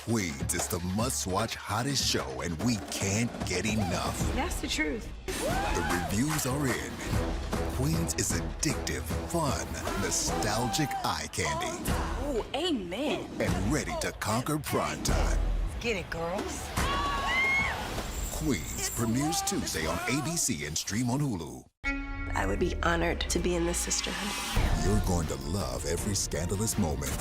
Queens is the must-watch hottest show, and we can't get enough. That's the truth. The reviews are in. Queens is addictive, fun, nostalgic eye candy. Oh, amen. And ready to conquer prime time. Get it, girls. Queens premieres Tuesday on ABC and stream on Hulu. I would be honored to be in this sisterhood. You're going to love every scandalous moment.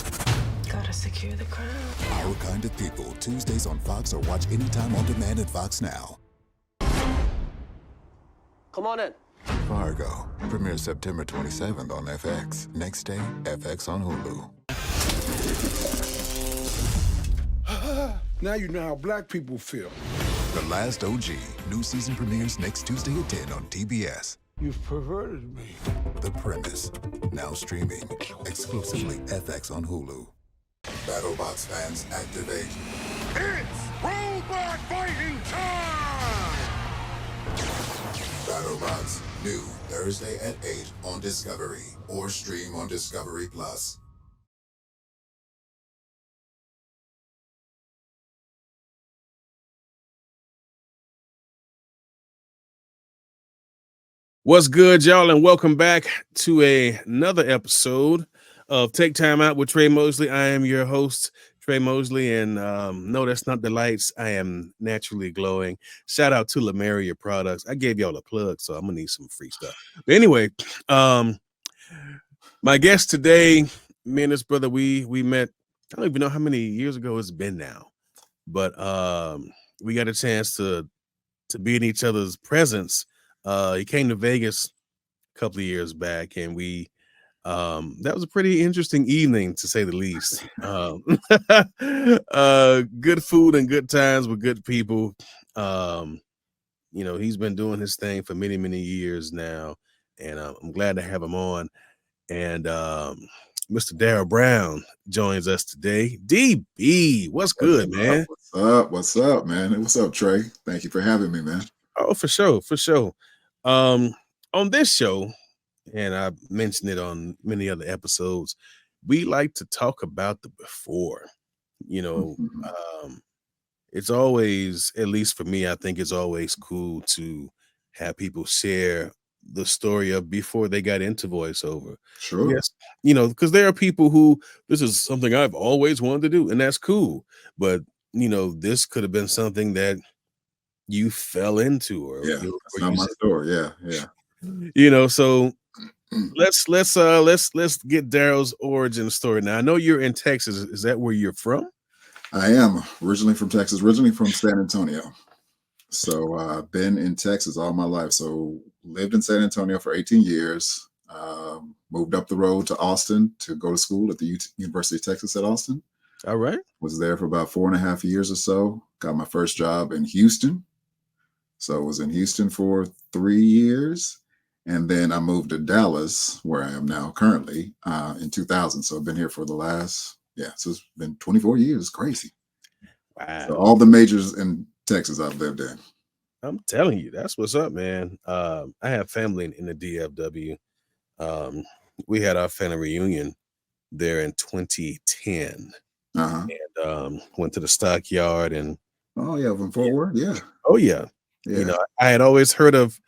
Gotta secure the crown. Our Kind of People, Tuesdays on Fox, or watch anytime on demand at Fox Now. Come on in. Fargo premieres September 27th on FX. Next day, FX on Hulu. Now you know how black people feel. The Last OG. New season premieres next Tuesday at 10 on TBS. You've perverted me. The Premise. Now streaming. Exclusively FX on Hulu. BattleBots fans, activate. It's robot fighting time! BattleBots. New Thursday at 8 on Discovery. Or stream on Discovery Plus. What's good, y'all, and welcome back to another episode of Take Time Out with Tre Mosley. I am your host, Tre Mosley, and no, that's not the lights. I am naturally glowing. Shout out to Lemeria Products. I gave y'all a plug, so I'm gonna need some free stuff. But anyway, my guest today, me and this brother, we met. I don't even know how many years ago it's been now, but we got a chance to be in each other's presence. He came to Vegas a couple of years back, and we that was a pretty interesting evening, to say the least. Good food and good times with good people. You know, he's been doing his thing for many, many years now, and I'm glad to have him on. And Mr. Darrell Brown joins us today. DB, what's good, man? What's up, man? What's up, Tre? Thank you for having me, man. Oh, for sure, for sure. On this show, and I mentioned it on many other episodes, we like to talk about the before. You know, it's always, at least for me, I think it's always cool to have people share the story of before they got into voiceover. Sure. Yes, you know, because there are people who this is something I've always wanted to do, and that's cool. But you know, this could have been something that you fell into, or Yeah, that's not my story. Yeah. You know, so let's get Darrell's origin story. Now, I know you're in Texas. Is that where you're from? I am originally from Texas, originally from San Antonio. So I've been in Texas all my life. So lived in San Antonio for 18 years. Moved up the road to Austin to go to school at the University of Texas at Austin. All right. Was there for about 4.5 years or so. Got my first job in Houston. So I was in Houston for 3 years. And then I moved to Dallas, where I am now currently, in 2000. So I've been here for the last, so it's been 24 years. It's crazy. Wow. So all the majors in Texas I've lived in. I'm telling you, that's what's up, man. I have family in the DFW. We had our family reunion there in 2010. And went to the stockyard and From Fort Worth, yeah. Oh yeah. You know, I had always heard of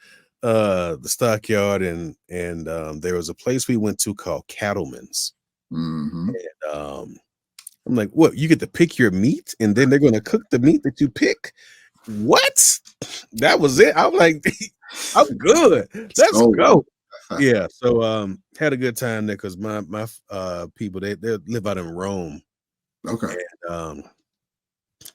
the stockyard, and there was a place we went to called Cattleman's. And I'm like, what? You get to pick your meat, and then they're going to cook the meat that you pick? What? That was it. I'm like, I'm good. Let's go. Yeah. So had a good time there because my people they live out in Rome. Okay. And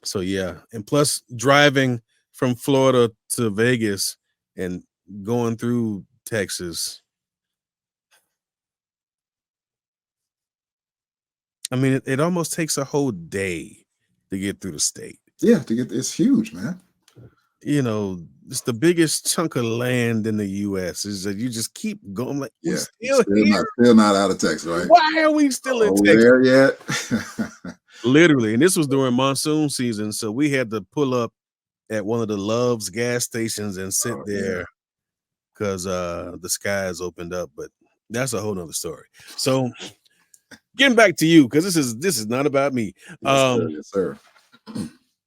so yeah, and plus driving from Florida to Vegas and going through Texas. I mean, it almost takes a whole day to get through the state. Yeah, it's huge, man. You know, it's the biggest chunk of land in the U.S. is that you just keep going. Like, Yeah, still not out of Texas, right? Why are we still in Texas? There yet? Literally, and this was during monsoon season, so we had to pull up at one of the Love's gas stations and sit there because the skies opened up. But that's a whole nother story. So getting back to you, because this is not about me. Yes, sir.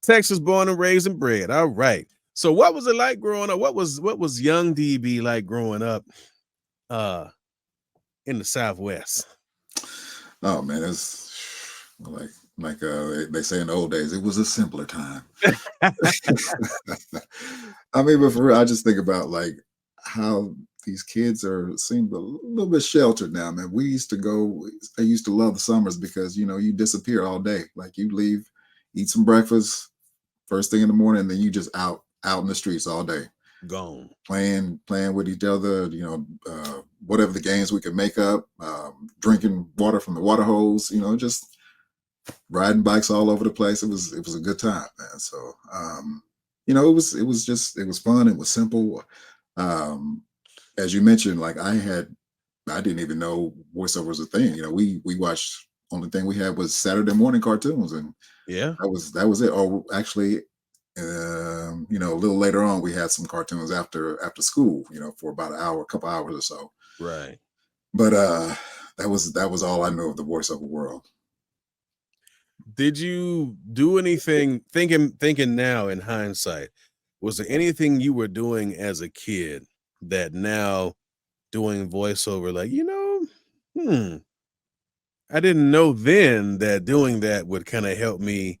Texas born and raised and bred. All right. So what was it like growing up? What was young DB like growing up in the Southwest? Oh man, it's they say in the old days, it was a simpler time. I mean, but for real, I just think about like how these kids seem a little bit sheltered now, man. I used to love the summers because you disappear all day. Like you leave, eat some breakfast first thing in the morning, and then you just out in the streets all day. Gone. Playing with each other, whatever the games we could make up, drinking water from the water hose, just riding bikes all over the place. It was a good time, man. So it was fun. It was simple. As you mentioned, like I didn't even know voiceover was a thing. We watched, only thing we had was Saturday morning cartoons, and yeah, that was it. Or actually, a little later on, we had some cartoons after school, for about a couple hours or so. Right. But that was all I knew of the voiceover world. Did you do anything thinking now in hindsight? Was there anything you were doing as a kid that now doing voiceover, like, I didn't know then that doing that would kind of help me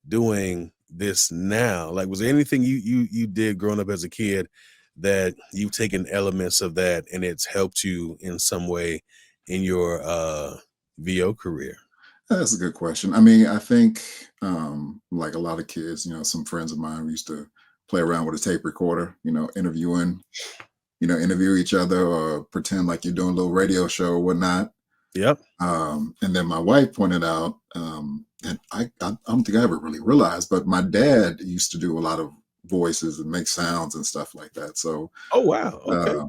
doing this now? Like, was there anything you did growing up as a kid that you've taken elements of that and it's helped you in some way in your VO career? That's a good question. I mean, I think like a lot of kids, some friends of mine used to play around with a tape recorder, interview each other or pretend like you're doing a little radio show or whatnot. Yep. And then my wife pointed out, and I don't think I ever really realized, but my dad used to do a lot of voices and make sounds and stuff like that. So, oh wow, okay,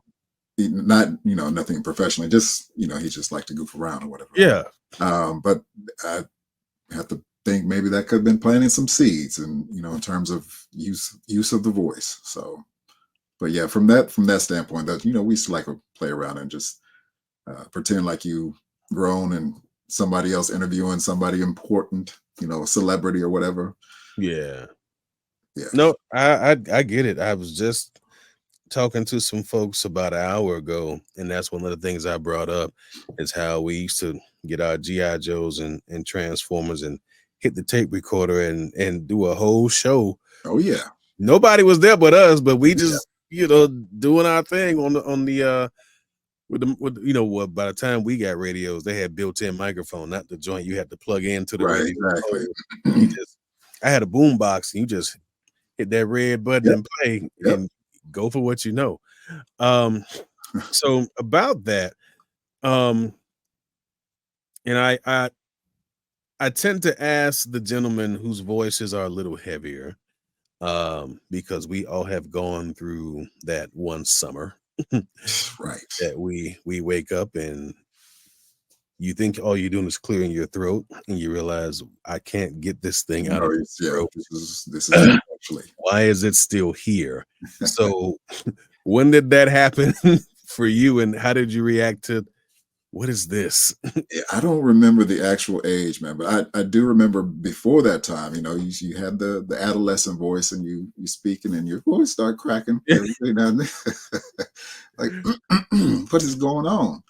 not nothing professionally, just he just liked to goof around or whatever. Yeah. But I have to think maybe that could have been planting some seeds, and in terms of use of the voice. So, but yeah, from that standpoint, that we used to like to play around and just pretend like you grown and somebody else interviewing somebody important, a celebrity or whatever. Yeah. Yeah. No, I get it. I was just talking to some folks about an hour ago, and that's one of the things I brought up is how we used to get our GI Joes and Transformers and hit the tape recorder and do a whole show. Oh yeah. Nobody was there but us, but we just doing our thing on the with by the time we got radios, they had built-in microphone, not the joint you had to plug into the radio. Exactly. I had a boom box, and you just hit that red button and play and go for what you know. So about that, and I tend to ask the gentlemen whose voices are a little heavier, because we all have gone through that one summer. Right. That we wake up and you think all you're doing is clearing your throat, and you realize I can't get this thing out of my throat. This is actually. Why is it still here? So when did that happen for you, and how did you react to what is this? I don't remember the actual age, man, but I do remember before that time, you had the adolescent voice, and you speaking and your voice start cracking every now and then. Like, what is going on?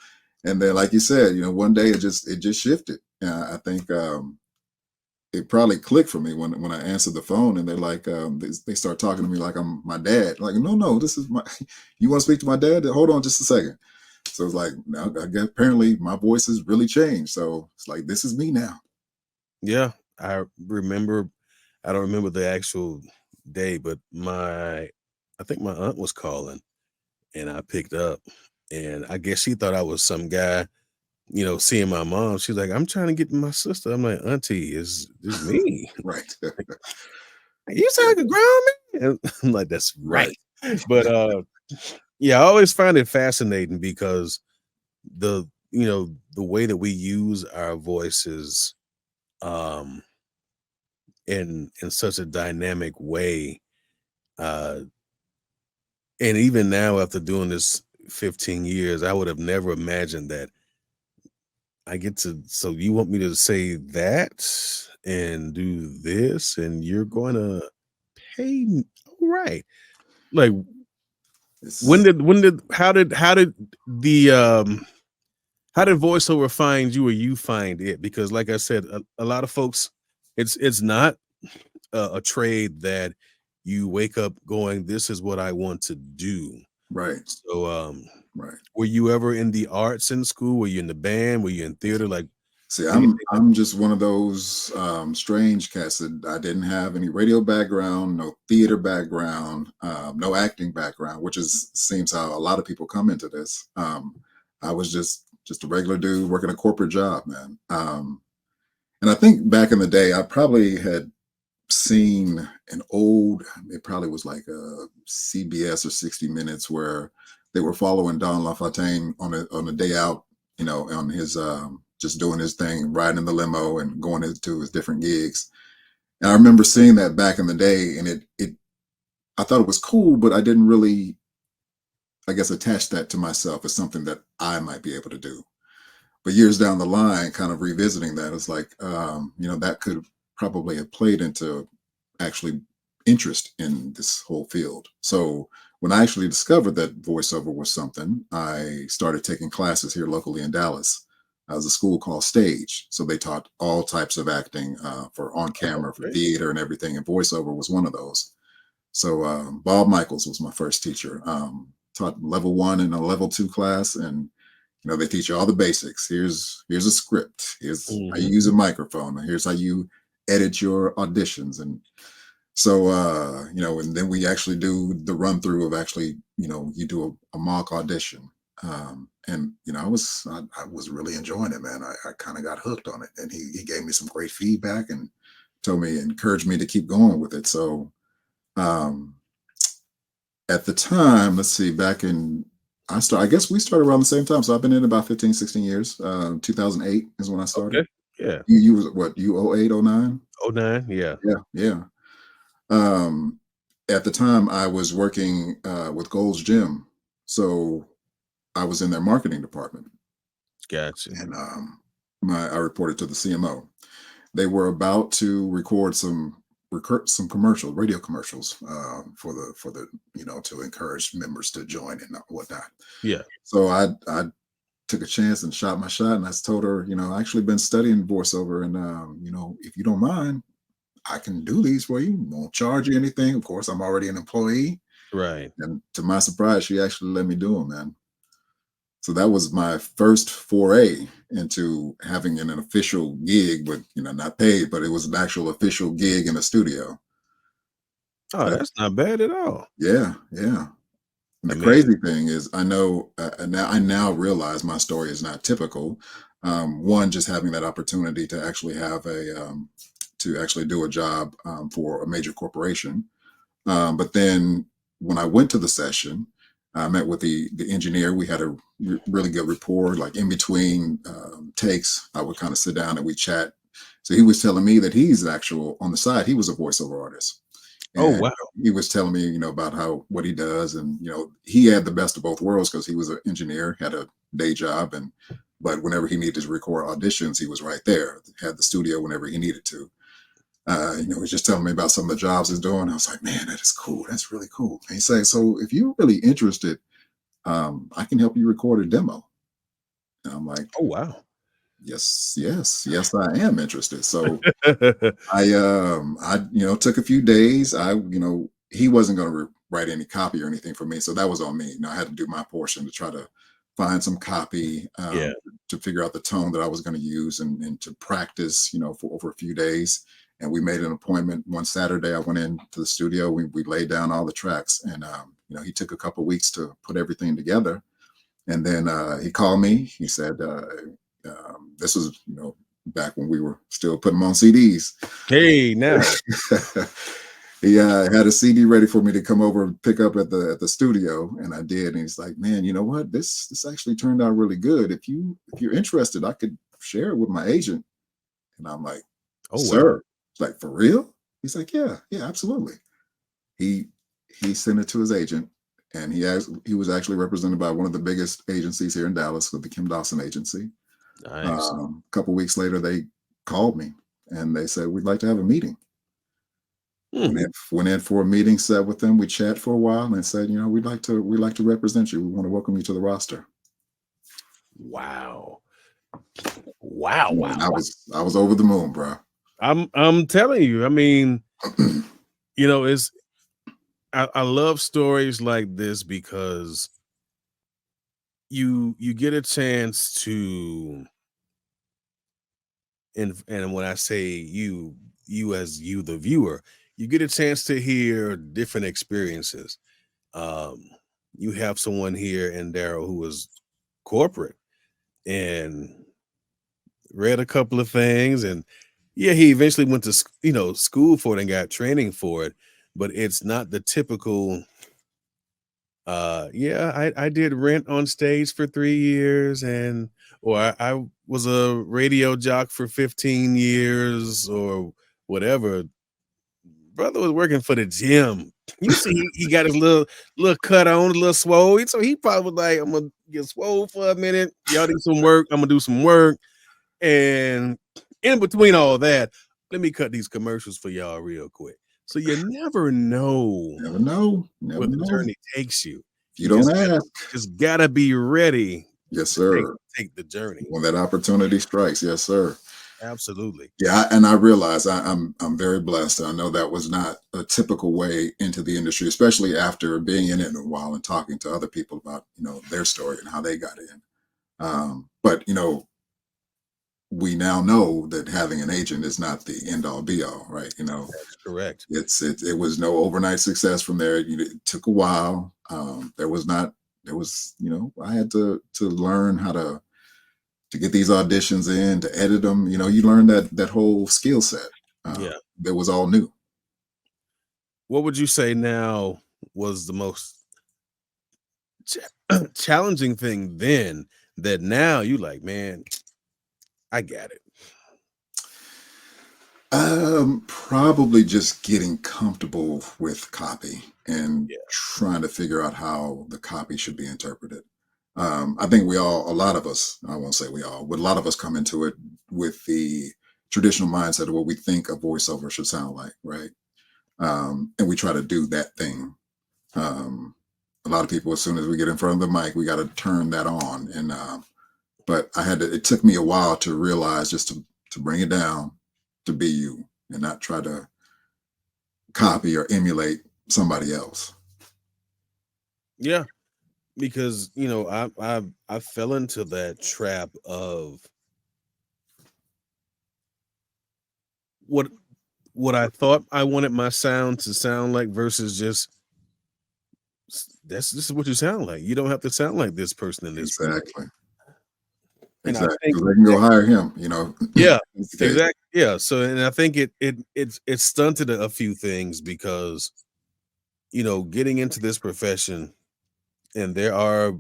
And then, like you said, one day it just shifted. I think it probably clicked for me when I answered the phone, and they're like, they start talking to me like I'm my dad. Like, no, this is my. You want to speak to my dad? Hold on, just a second. So it's like, now I guess apparently my voice has really changed. So it's like, this is me now. Yeah, I remember. I don't remember the actual day, but I think my aunt was calling, and I picked up, and I guess she thought I was some guy, seeing my mom. She's like, I'm trying to get to my sister. I'm like, Auntie, is me? Right. You sound like a grown man. I'm like, that's right. But yeah, I always find it fascinating because the way that we use our voices in such a dynamic way, and even now after doing this 15 years, I would have never imagined that I get to, so you want me to say that and do this, and you're going to pay me? All right. Like, It's, how did the, how did voiceover find you or you find it? Because like I said, a lot of folks, it's not a trade that you wake up going, this is what I want to do. right, So, right. were you ever in the arts in school? Were you in the band? Were you in theater? Like See, anything? I'm just one of those strange cats that I didn't have any radio background, no theater background, no acting background, which is seems how a lot of people come into this. I was just a regular dude working a corporate job, man. And I think back in the day, I probably had seen an old, it probably was like a CBS or 60 Minutes where they were following Don LaFontaine on a day out, on his just doing his thing, riding in the limo and going into his different gigs. And I remember seeing that back in the day, and it I thought it was cool, but I didn't really, I guess, attach that to myself as something that I might be able to do. But years down the line, kind of revisiting that, it's like, that could probably have played into actually interest in this whole field. So when I actually discovered that voiceover was something, I started taking classes here locally in Dallas. I was a school called Stage. So they taught all types of acting for on camera, for Okay. theater and everything. And voiceover was one of those. So Bob Michaels was my first teacher. Taught level 1 and a level 2 class. And they teach you all the basics. Here's a script. Here's how you Mhm. use a microphone. Here's how you edit your auditions. And so, and then we actually do the run through of actually, you do a mock audition. And I was really enjoying it, man. I kind of got hooked on it, and he gave me some great feedback and encouraged me to keep going with it. So, um, at the time, let's see, I guess we started around the same time. So I've been in about 15, 16 years. 2008 is when I started. Okay. Yeah. You was what, you 08, 09? Oh, 09. Yeah. Yeah, yeah. Um, at the time, I was working with Gold's Gym, so I was in their marketing department, Gotcha. and I reported to the CMO. They were about to record some commercial radio commercials for the to encourage members to join and whatnot. Yeah. So I took a chance and shot my shot, and I told her, I actually been studying voiceover, and if you don't mind, I can do these for you. Won't charge you anything. Of course, I'm already an employee. Right. And to my surprise, she actually let me do them, man. So that was my first foray into having an official gig, but not paid, but it was an actual official gig in a studio. Oh, That- that's not bad at all. yeah, yeah. And I the mean, crazy thing is, I know I now realize my story is not typical. One, just having that opportunity to actually have to actually do a job for a major corporation. But then when I went to the session, I met with the engineer. We had a really good rapport. Like in between takes, I would kind of sit down and we chat. So he was telling me that he's actual on the side. He was a voiceover artist. oh And wow. he was telling me, about what he does, and he had the best of both worlds because he was an engineer, had a day job, but whenever he needed to record auditions, he was right there, had the studio whenever he needed to. He was just telling me about some of the jobs he's doing. I was like, man, that is cool. That's really cool. And he's saying, so if you're really interested, I can help you record a demo. And I'm like, Oh wow. yes, yes, yes, I am interested. So I took a few days. He wasn't going to write any copy or anything for me, so that was on me. I had to do my portion to try to find some copy, Yeah. to figure out the tone that I was going to use, and to practice, for over a few days. And we made an appointment one Saturday. I went into the studio. We laid down all the tracks, and he took a couple weeks to put everything together. And then he called me. He said, this was back when we were still putting them on CDs. Hey, now. He had a CD ready for me to come over and pick up at the studio, and I did. And he's like, "Man, you know what? This actually turned out really good. If you're interested, I could share it with my agent." And I'm like, Oh wow. "Sir, like for real?" He's like, "Yeah, yeah, absolutely." He sent it to his agent, and he was actually represented by one of the biggest agencies here in Dallas, with the Kim Dawson Agency. Nice. A couple weeks later, they called me and they said, we'd like to have a meeting. Went in for a meeting, sat with them, we chat for a while, and said, we'd like to represent you. We want to welcome you to the roster. Wow. And I was over the moon, bro. I'm telling you. I mean, it's I love stories like this because you get a chance to, and when I say you as the viewer, you get a chance to hear different experiences. You have someone here in Darrell who was corporate and read a couple of things, and he eventually went to school for it and got training for it, but it's not the typical I did Rent on stage for 3 years, or I was a radio jock for 15 years or whatever. Brother was working for the gym. You see, he got his little cut on, a little swole. So he probably was like, I'm gonna get swole for a minute. Y'all do some work. I'm gonna do some work. And in between all that, let me cut these commercials for y'all real quick. So you never know. Never know. Where the journey takes you. You don't ask. Just gotta be ready. Yes, sir. Take the journey when that opportunity strikes. Yes, sir. Absolutely. Yeah, and I realize I'm very blessed. I know that was not a typical way into the industry, especially after being in it a while and talking to other people about their story and how they got in. But we now know that having an agent is not the end all be all, right? That's correct. It was no overnight success from there. It took a while. I had to learn how to get these auditions in, to edit them. You learn that whole skill set. That was all new. What would you say now was the most challenging thing then that now you like, man, I got it? Probably just getting comfortable with copy and trying to figure out how the copy should be interpreted. I think a lot of us, I won't say we all, but a lot of us come into it with the traditional mindset of what we think a voiceover should sound like, right? And we try to do that thing. A lot of people, as soon as we get in front of the mic, we got to turn that on. And but it took me a while to realize just to bring it down, to be you and not try to copy or emulate somebody else. Yeah. Because I fell into that trap of what I thought I wanted my sound to sound like versus just this is what you sound like. You don't have to sound like this person in this exactly. And exactly. I think they can go hire him. Yeah, exactly. Yeah. So, and I think it stunted a few things because getting into this profession. And there are,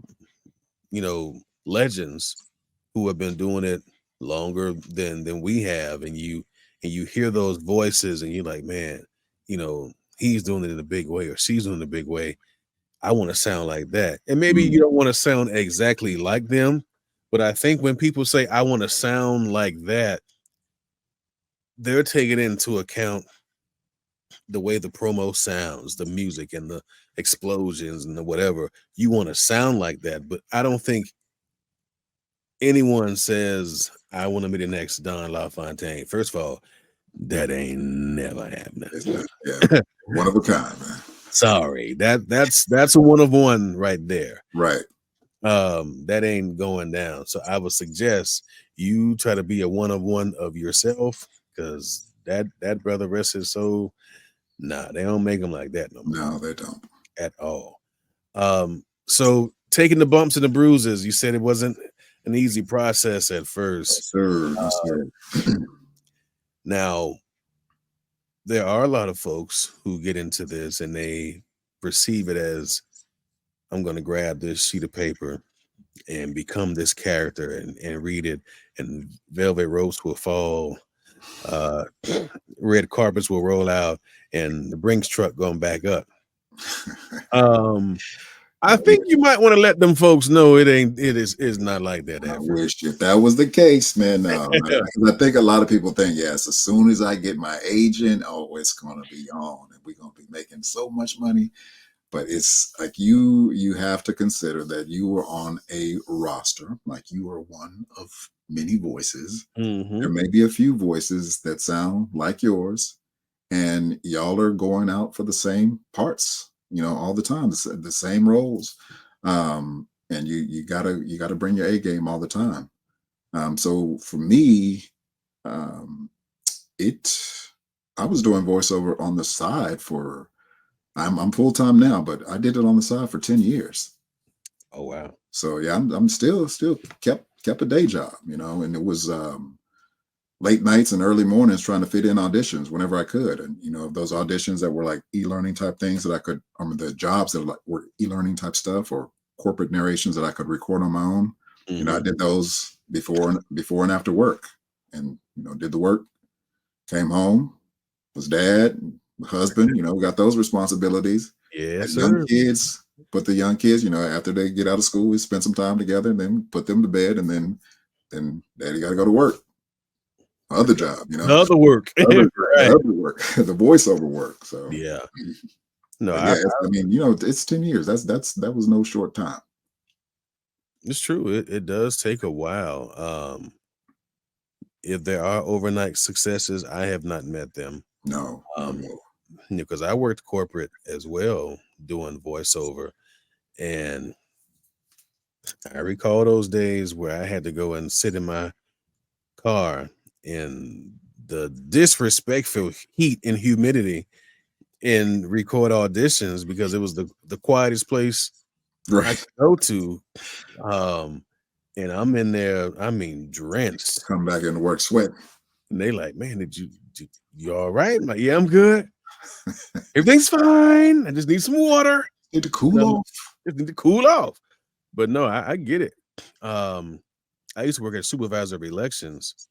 legends who have been doing it longer than we have. And you hear those voices and you're like, man, he's doing it in a big way or she's doing it in a big way. I want to sound like that. And maybe you don't want to sound exactly like them. But I think when people say, I want to sound like that, they're taking into account the way the promo sounds, the music and the explosions and the whatever. You want to sound like that, but I don't think anyone says I want to be the next Don LaFontaine. First of all, that ain't never happening. Yeah, one of a kind, man. Sorry, that's a one of one right there. Right. That ain't going down. So I would suggest you try to be a one of one of yourself, because that brother rest his soul. Nah, they don't make them like that no more. No, they don't at all. So taking the bumps and the bruises, you said it wasn't an easy process at first. Sure. Now, there are a lot of folks who get into this and they perceive it as, I'm going to grab this sheet of paper and become this character and read it, and velvet ropes will fall, red carpets will roll out, and the Brinks truck going back up. I think you might want to let them folks know it's not like that I at first. wish if that was the case, man. No, 'cause I think a lot of people think, yes, as soon as I get my agent, oh, it's gonna be on, and we're gonna be making so much money. But it's like you have to consider that you are on a roster, like you are one of many voices. There Mm-hmm. may be a few voices that sound like yours, and y'all are going out for the same parts, all the time, the same roles. And you gotta bring your A game all the time. So for me, um, it I was doing voiceover on the side for I'm full time now, but I did it on the side for 10 years. Oh wow. So yeah, I'm still kept a day job, and it was late nights and early mornings trying to fit in auditions whenever I could. And those auditions that were like e-learning type things that I could, the jobs that were e-learning type stuff or corporate narrations that I could record on my own. I Mm-hmm. did those before and after work, and did the work, came home, was dad, husband. We got those responsibilities. Yes, Had young sir. kids, put the young kids, after they get out of school, we spend some time together, and then put them to bed, and then daddy got to go to work. Other job, Other work. other, the Right. other work, the voiceover work. So, Yeah. No, but yeah, it's 10 years. That was no short time. it's true. It does take a while. If there are overnight successes, I have not met them. No, no, Um, no. because I worked corporate as well doing voiceover, and I recall those days where I had to go and sit in my car in the disrespectful heat and humidity and record auditions because it was the quietest place I Right. could go to. And I'm in there, I mean, drenched. Come back into work sweating. And they like, man, you all right? I'm like, yeah, I'm good. Everything's fine. I just need some water. Need to And cool off. just need to cool off. But no, I get it. I used to work as supervisor of elections,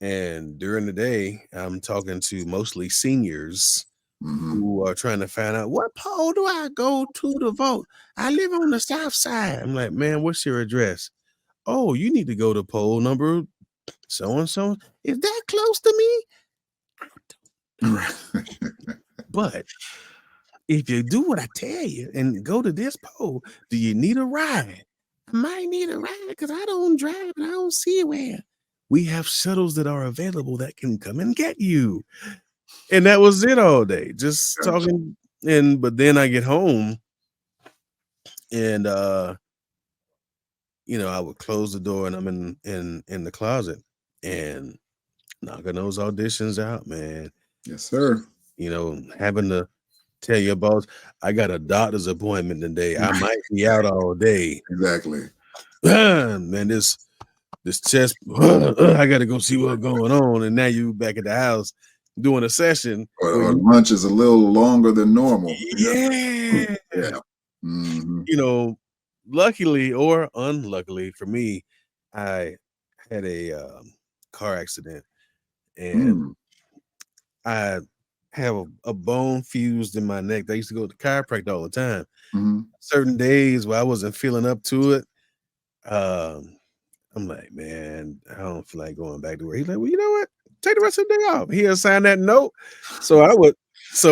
and during the day, I'm talking to mostly seniors Hmm. who are trying to find out what poll do I go to vote. I live on the south side. I'm like, man, what's your address? Oh, you need to go to poll number so and so. Is that close to me? Right. But if you do what I tell you and go to this poll, do you need a ride? I might need a ride because I don't drive and I don't see where. We have shuttles that are available that can come and get you. And that was it all day, just Gotcha. talking. But then I get home and I would close the door and I'm in the closet and knocking those auditions out, man. Yes, sir. Having to tell your boss, I got a doctor's appointment today. I might be out all day. Exactly. Man, this chest, I got to go see what's going on. And now you back at the house doing a session. Or lunch is a little longer than normal. Yeah. Yeah. Hmm. Luckily or unluckily for me, I had a car accident and I have a bone fused in my neck. I used to go to the chiropractor all the time. Hmm. Certain days where I wasn't feeling up to it, I'm like, man, I don't feel like going back to work. He's like, well, you know what? Take the rest of the day off. He assigned that note. So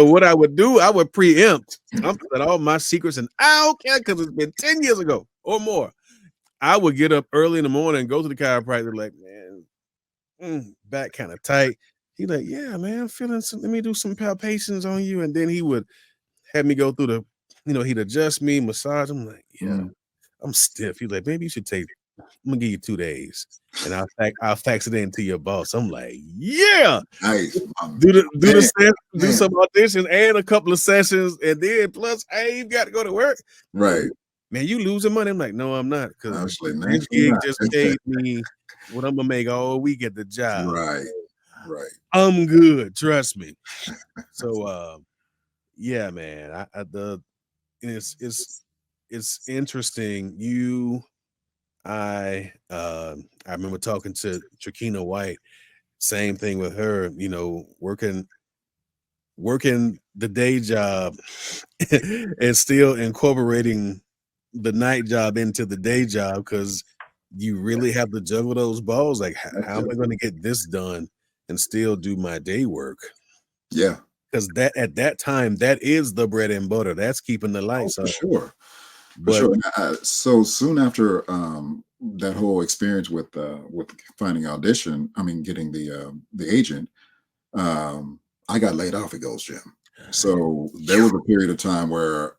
what I would do, I would preempt. I'm putting all my secrets and I don't care because it's been 10 years ago or more. I would get up early in the morning and go to the chiropractor, like, man, back kind of tight. He's like, yeah, man, I'm feeling some, let me do some palpations on you. And then he would have me go through he'd adjust me, massage. I'm like, yeah, I'm stiff. He's like, maybe you should take, I'm gonna give you 2 days and I'll fax it in to your boss. I'm like, yeah, Nice. do some auditions and a couple of sessions, and then plus I ain't got to go to work. Right. Man, you losing money. I'm like, no, I'm not, because Actually, this naturally gig not. just paid me what I'm gonna make all week at the job. Right. Right. I'm good, trust me. So yeah, man. It's interesting. I remember talking to Trakina White, same thing with her, working the day job and still incorporating the night job into the day job because you really have to juggle those balls. Like, how am I going to get this done and still do my day work? Yeah, because that at that time that is the bread and butter. That's keeping the lights for on. sure, for But sure. So soon after that whole experience with finding audition, I mean, getting the agent, I got laid off at Gold's Gym. So there was a period of time where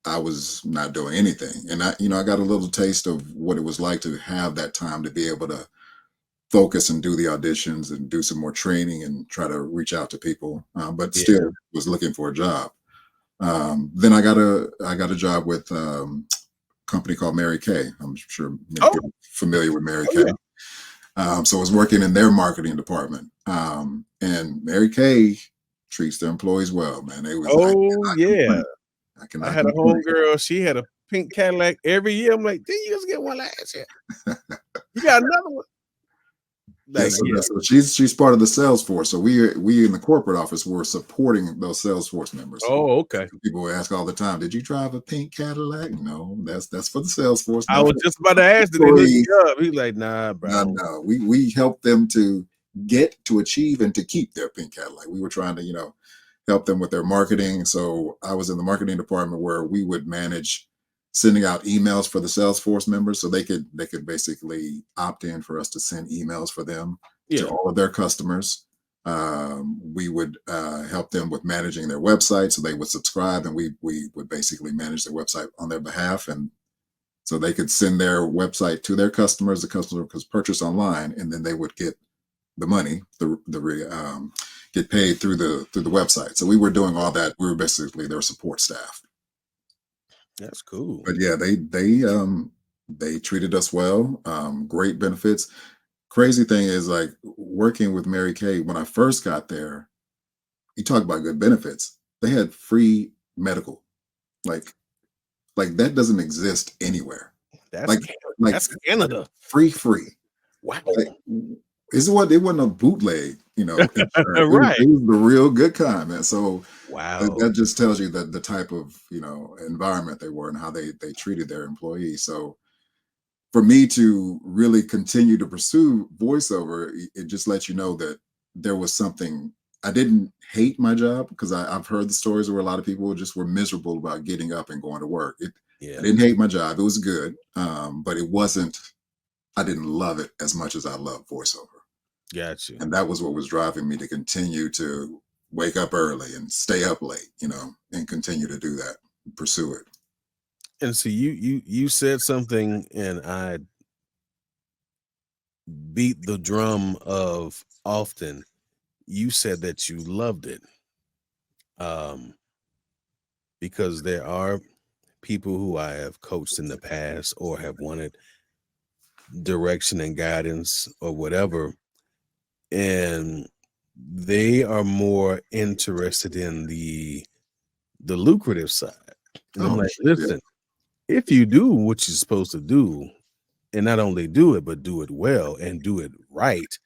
I was not doing anything, and I got a little taste of what it was like to have that time to be able to focus and do the auditions and do some more training and try to reach out to people, but yeah. still was looking for a job. Then I got a job with a company called Mary Kay. I'm sure many people are familiar with Mary Kay. So I was working in their marketing department, and Mary Kay treats their employees well, man. They was I had a homegirl. She had a pink Cadillac every year. I'm like, didn't you just get one last year? You got another one. Like, so she's part of the sales force. So we in the corporate office were supporting those sales force members. Oh, okay. People would ask all the time, "Did you drive a pink Cadillac?" No, that's for the sales force. I was just about to ask, did they hook you up? He's like, nah, bro. No. We helped them to achieve and to keep their pink Cadillac. We were trying to help them with their marketing. So I was in the marketing department where we would manage sending out emails for the Salesforce members, so they could basically opt in for us to send emails for them to all of their customers. We would help them with managing their website, so they would subscribe, and we would basically manage their website on their behalf, and so they could send their website to their customers. The customer could purchase online, and then they would get the money, get paid through the website. So we were doing all that. We were basically their support staff. That's cool. But yeah, they treated us well. Great benefits. Crazy thing is, like, working with Mary Kay, when I first got there, you talk about good benefits. They had free medical. Like that doesn't exist anywhere. That's Canada. Free. Wow. It wasn't a bootleg, Right. It was the real good kind, man. So wow, that just tells you that the type of environment they were and how they treated their employees. So for me to really continue to pursue voiceover, it just lets you know that there was something. I didn't hate my job, because I've heard the stories where a lot of people just were miserable about getting up and going to work. I didn't hate my job. It was good, but it wasn't. I didn't love it as much as I love voiceover. Gotcha. And that was what was driving me to continue to wake up early and stay up late, and continue to do that, pursue it. And so you said something, and I beat the drum of often. You said that you loved it, because there are people who I have coached in the past or have wanted direction and guidance or whatever, and they are more interested in the lucrative side. And I'm like, listen, if you do what you're supposed to do, and not only do it, but do it well and do it right,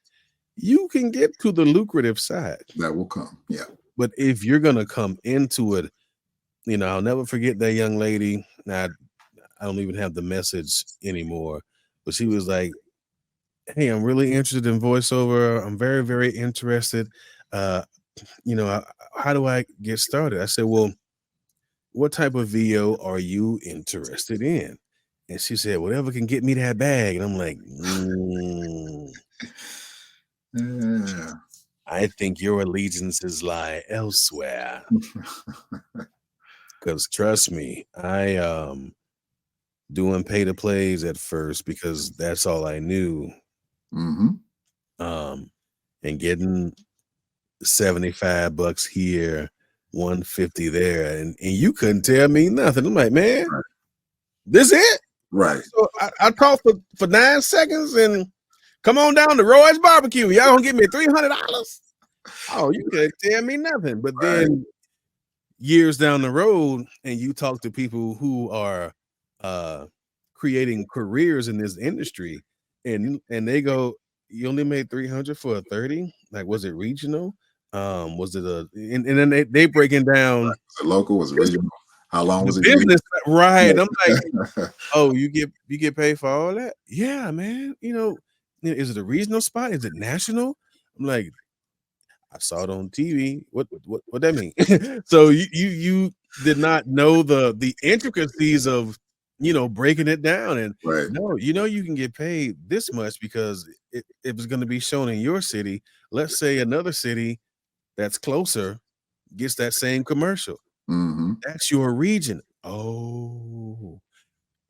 you can get to the lucrative side. That will come. Yeah. But if you're gonna come into it, I'll never forget that young lady. Now, I don't even have the message anymore, but she was like, hey, I'm really interested in voiceover. I'm very, very interested. How do I get started? I said, well, what type of video are you interested in? And she said, whatever can get me that bag. And I'm like, Yeah. I think your allegiances lie elsewhere. Because trust me, I doing pay to plays at first because that's all I knew. And getting $75 here, $150 there, and you couldn't tell me nothing. I'm like, man, this it? Right. So I talked for 9 seconds and come on down to Roy's Barbecue. Y'all gonna give me $300? Oh, you can't tell me nothing. But then years down the road, and you talk to people who are creating careers in this industry, and they go, you only made 300 for a 30? Like, was it regional? Was it and then they breaking down? Was it local? Was it regional? How long The was it? business, right? And I'm like, Yeah. oh, you get paid for all that? Yeah, man. Is it a regional spot? Is it national? I'm like, I saw it on TV. What that mean? So you did not know the intricacies of breaking it down. And Right. no, you can get paid this much because it was going to be shown in your city. Let's say another city that's closer gets that same commercial. Mm-hmm. That's your region. Oh,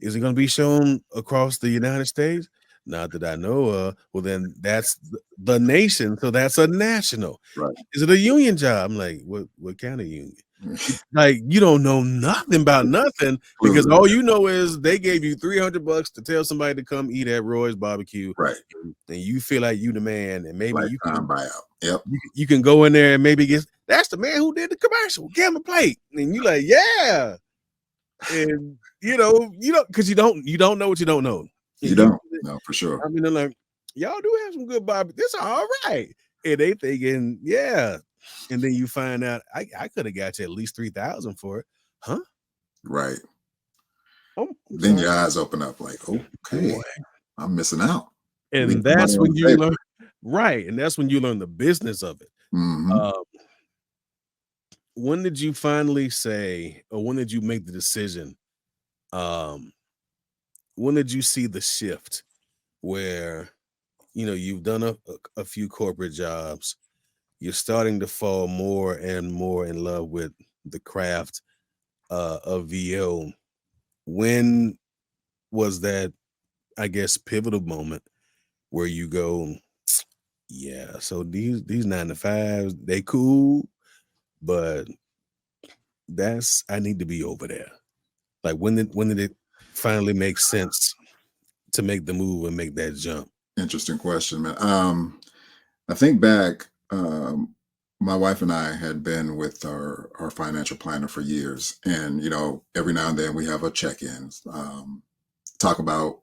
is it going to be shown across the United States? Not that I know of. Well, then that's the nation. So that's a national. Right. Is it a union job? I'm like, what kind of union? Like, you don't know nothing about nothing because all you know is they gave you $300 to tell somebody to come eat at Roy's barbecue. Right. And you feel like you the man, and maybe Lifetime buyout. Yep. you can go in there and maybe that's the man who did the commercial. Give him a plate. And you like, yeah. And you don't because you don't know what you don't know. You don't know for sure. I mean, they're like, y'all do have some good barbecue. This is all right. And they thinking, yeah. And then you find out I could have got you at least 3,000 for it. Huh? Right. Oh, Then your eyes open up like, okay, I'm missing out. And that's when you learn, right. And that's when you learn the business of it. Mm-hmm. When did you finally say, or when did you make the decision? When did you see the shift where, you've done a few corporate jobs, you're starting to fall more and more in love with the craft of VO. When was that, I guess, pivotal moment where you go, yeah, so these 9 to 5s, they cool, but I need to be over there. Like when did it finally make sense to make the move and make that jump? Interesting question, man. I think back, my wife and I had been with our financial planner for years. And, every now and then we have a check-in, talk about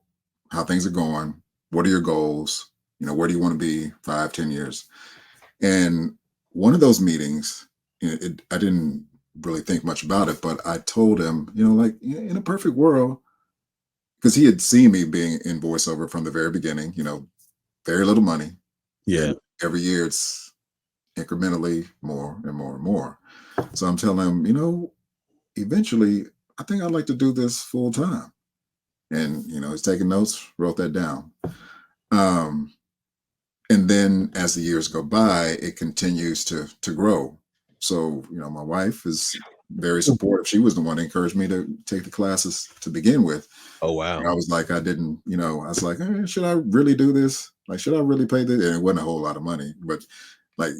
how things are going. What are your goals? Where do you want to be 5-10 years? And one of those meetings, I didn't really think much about it, but I told him, like in a perfect world, because he had seen me being in voiceover from the very beginning, very little money. Yeah. And every year it's incrementally more and more and more. So I'm telling him, eventually I think I'd like to do this full time. And, he's taking notes, wrote that down. And then as the years go by, it continues to grow. So, my wife is very supportive. She was the one that encouraged me to take the classes to begin with. Oh, wow. I was like, I was like, hey, should I really do this? Like, should I really pay this? And it wasn't a whole lot of money, but like,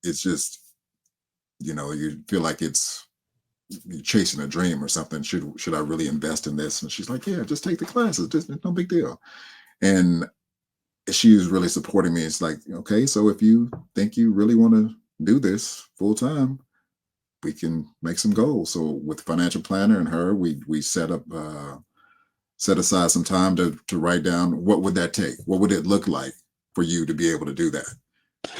it's just, you feel like you're chasing a dream or something. Should I really invest in this? And she's like, yeah, just take the classes. Just no big deal. And she was really supporting me. It's like, okay, so if you think you really want to do this full time, we can make some goals. So with the financial planner and her, we set aside some time to write down what would that take? What would it look like for you to be able to do that?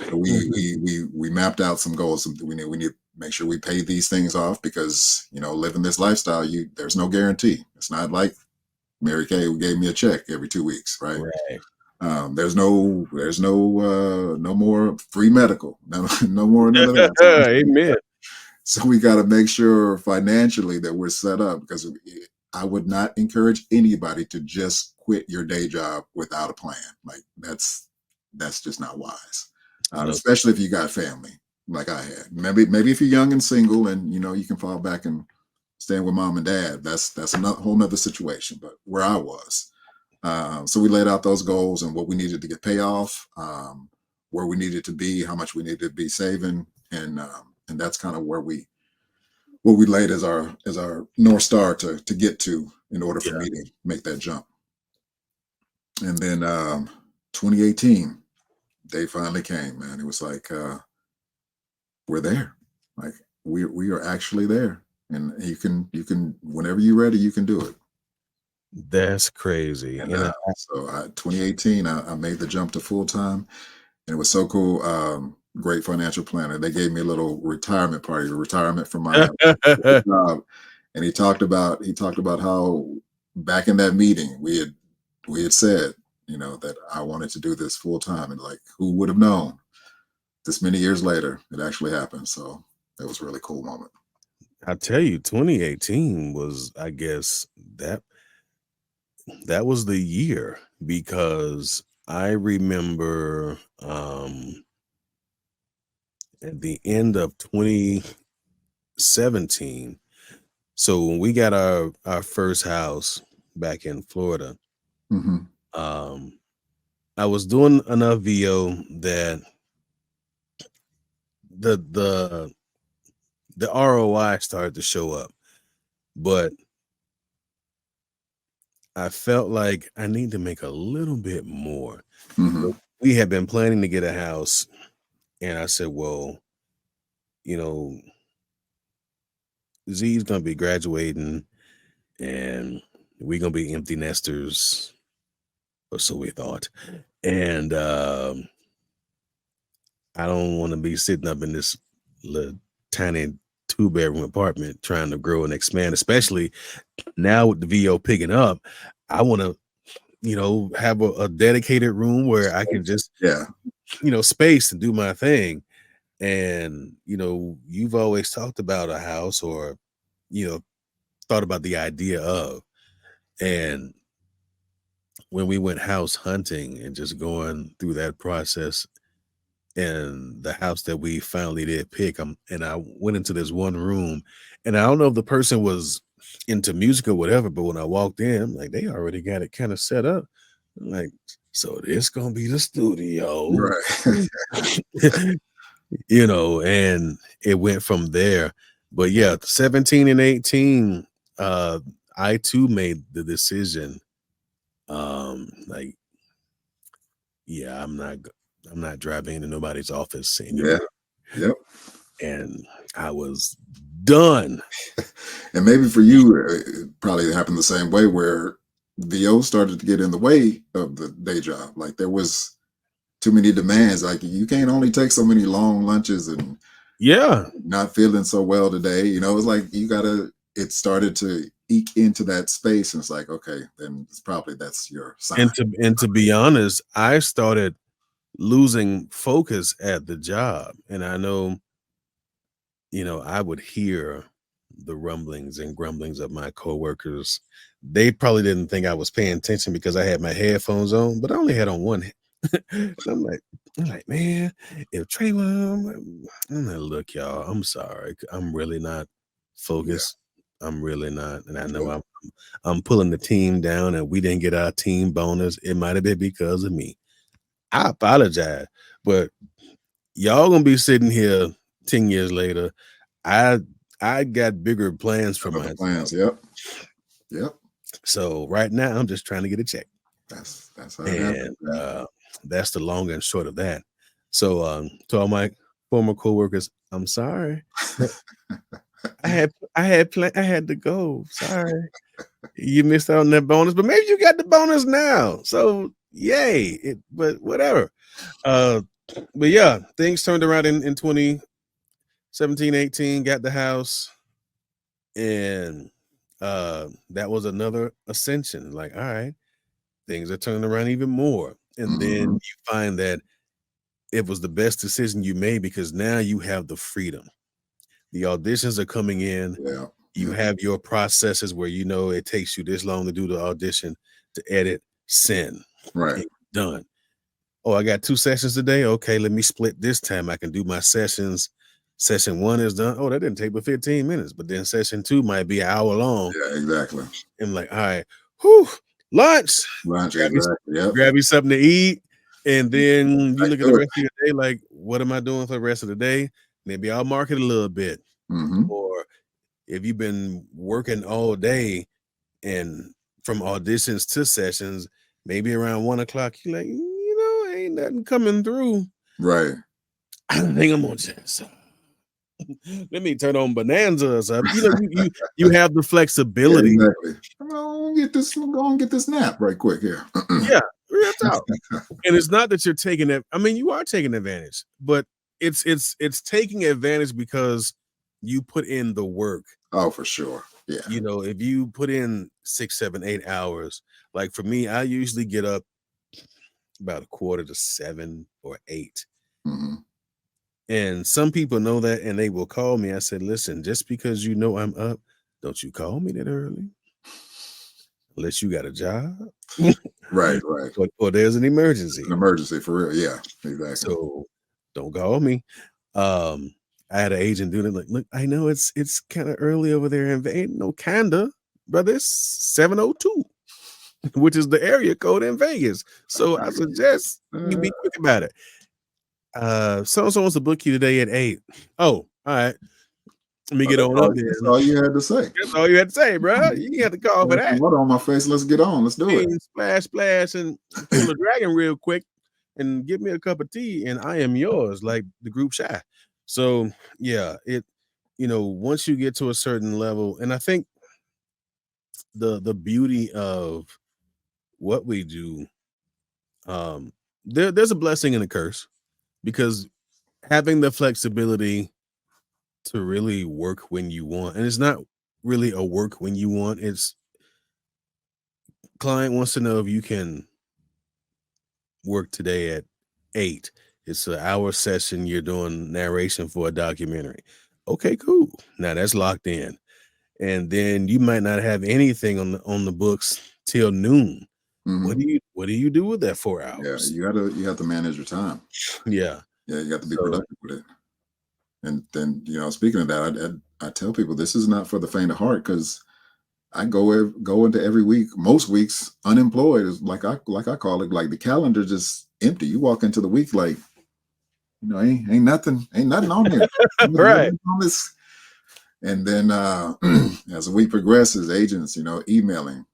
So we mapped out some goals. We need to make sure we pay these things off because living this lifestyle, there's no guarantee. It's not like Mary Kay who gave me a check every 2 weeks, right? Right. There's no more free medical, no more none of that. Amen. So we got to make sure financially that we're set up because I would not encourage anybody to just quit your day job without a plan. Like that's just not wise, especially if you got family like I had. Maybe if you're young and single and you can fall back and staying with mom and dad. That's a whole nother situation. But where I was, so we laid out those goals and what we needed to get pay off, where we needed to be, how much we needed to be saving, and that's kind of what we laid as our North Star to get to in order for me to make that jump. And then 2018, they finally came, man. It was like we're there. Like we are actually there. And you can whenever you're ready, you can do it. That's crazy. And so 2018, I made the jump to full time, and it was so cool. Great financial planner. They gave me a little retirement party, retirement from my job, And he talked about how back in that meeting we had said, that I wanted to do this full time, and like who would have known this many years later it actually happened. So it was a really cool moment. I tell you, 2018 was, I guess, that was the year, because I remember at the end of 2017. So when we got our first house back in Florida, Hmm. I was doing enough VO that the ROI started to show up, but I felt like I need to make a little bit more. Hmm. So we had been planning to get a house, and I said, well, you know, Z's gonna be graduating, and we're gonna be empty nesters, or so we thought. And I don't want to be sitting up in this little tiny 2-bedroom apartment trying to grow and expand, especially now with the VO picking up. I want to, have a dedicated room where I can just, Yeah. space and do my thing. And, you've always talked about a house, or, thought about the idea of. And when we went house hunting and just going through that process, and the house that we finally did pick, and I went into this one room, and I don't know if the person was into music or whatever, but when I walked in, I'm like, they already got it kind of set up. I'm like, so this gonna be the studio. Right. And it went from there. But yeah, 17 and 18, I too made the decision. Like, yeah, I'm not driving into nobody's office Yeah. anymore. Yep. And I was done. And maybe for you, it probably happened the same way, where VO started to get in the way of the day job. Like there was too many demands. Like you can't only take so many long lunches, and Yeah. not feeling so well today. It's like it started to eke into that space, and it's like, okay, then that's your sign. And to be honest, I started losing focus at the job. And I know, I would hear the rumblings and grumblings of my coworkers. They probably didn't think I was paying attention because I had my headphones on, but I only had on one. And I'm like, man, if Tre was, I'm like, look, y'all, I'm sorry. I'm really not focused. I'm really not. And I know Yeah. I'm pulling the team down, and we didn't get our team bonus. It might have been because of me. I apologize, but y'all gonna be sitting here 10 years later. I got bigger plans for Other myself. plans. Yep. Yep. So right now I'm just trying to get a check. That's how it happens. And that's the long and short of that. So to all my former coworkers, I'm sorry. I had to go. Sorry. You missed out on that bonus, but maybe you got the bonus now. So yay. But whatever. But yeah, things turned around in 2017, 18, got the house, and that was another ascension. Like, all right, things are turning around even more. And then Mhm. you find that it was the best decision you made, because now you have the freedom. The auditions are coming in. Yeah. You have your processes where it takes you this long to do the audition, to edit, send, Right. and done. Oh, I got 2 sessions today. Okay, let me split this time. I can do my sessions. Session 1 is done. Oh, that didn't take but 15 minutes. But then session 2 might be an hour long. Yeah. Exactly. And like, all right, whew, lunch. Lunch. Grab you, Exactly. Yep. grab you something to eat. And then you Back look at to the it. rest of your day like, what am I doing for the rest of the day? Maybe I'll market a little bit. Hmm. Or if you've been working all day and from auditions to sessions, maybe around 1 o'clock, you're like, ain't nothing coming through. Right. I think I'm gonna just let me turn on Bonanza or something. You have the Yeah, flexibility. exactly. I'm gonna get this nap right quick here. Yeah, real talk. And it's not that you're taking it. I mean, you are taking advantage, but it's taking advantage because you put in the work. Oh, for sure. Yeah. You know, if you put in 6, 7, 8 hours, like for me, I usually get up about 6:45 or 8. Hmm. And some people know that and they will call me. I said, listen, just because you know I'm up, don't you call me that early unless you got a job Right, right. or there's an emergency. An emergency for real. Yeah, exactly. So don't call me. Um, I had an agent doing it like, look, I know it's kind of early over there in ain't no kinda, brother. It's 7:02, which is the area code in Vegas. So I suggest you be quick about it. So and so wants to book you today at 8. Oh, all right. Let me get on up there. That's all you had to say. That's all you had to say, bro. You didn't have to call for that. Water on my face. Let's get on. Let's do it. Splash, splash, and kill the dragon real quick and give me a cup of tea, and I am yours, like the group Shy. So yeah, once you get to a certain level, and I think the beauty of what we do, there's a blessing and a curse, because having the flexibility to really work when you want, and it's not really a work when you want, it's client wants to know if you can work today at 8. It's an hour session. You're doing narration for a documentary. Okay, cool. Now that's locked in. And then you might not have anything on the books till noon. What do you do with that 4 hours? Yeah, you have to manage your time. Yeah. Yeah, you got to be productive with it. And then, speaking of that, I tell people this is not for the faint of heart, because I go into every week, most weeks unemployed, is like I call it, like the calendar just empty. You walk into the week like, ain't nothing on there. Right. On this. And then as the week progresses, agents, emailing,